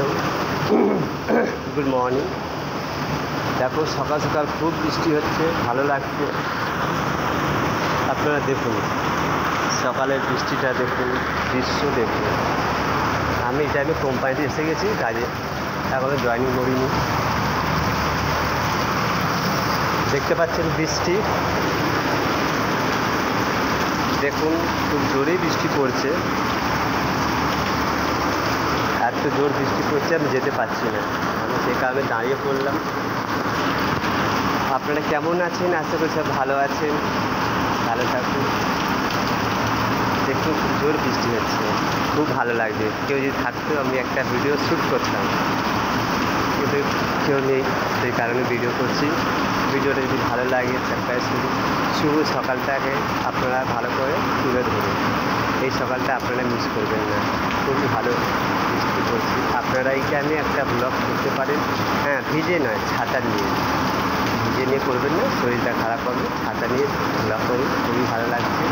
Hello, good morning. দেখো সকাল সকাল খুব বৃষ্টি হচ্ছে, ভালো লাগছে। আপনারা দেখুন সকালের বৃষ্টিটা, দেখুন দৃশ্য দেখুন। আমি এই টাইমে কোম্পানিতে এসে গেছি কাজে, এখনও জয়েনিং করিনি। দেখতে পাচ্ছেন বৃষ্টি, দেখুন খুব জোরেই বৃষ্টি পড়ছে। এত জোর বৃষ্টি পড়ছে আমি যেতে পারছি না, আমি সে কারণে দাঁড়িয়ে পড়লাম। আপনারা কেমন আছেন? আশা করি সব ভালো আছেন, ভালো থাকুন। দেখুন খুব জোর বৃষ্টি হচ্ছে, খুব ভালো লাগবে। কেউ যদি থাকতো আমি একটা ভিডিও শ্যুট করতাম, কিন্তু কেউ নেই, সেই কারণে ভিডিও করছি। ভিডিওটা যদি ভালো লাগে সাবস্ক্রাইব করুন। শুভ সকালটাকে আপনারা ভালো করে তুলে ধরুন। এই সকালটা আপনারা মিস করবেন না, খুবই ভালো বৃষ্টি করছি। আপনারা এই টাইমে একটা ব্লগ করতে পারেন। হ্যাঁ, ভিজে নয়, ছাতা নিয়ে। ভিজে নিয়ে করবেন না, শরীরটা খারাপ হবে। ছাতা নিয়ে ব্লগ করুন, খুবই ভালো লাগছে।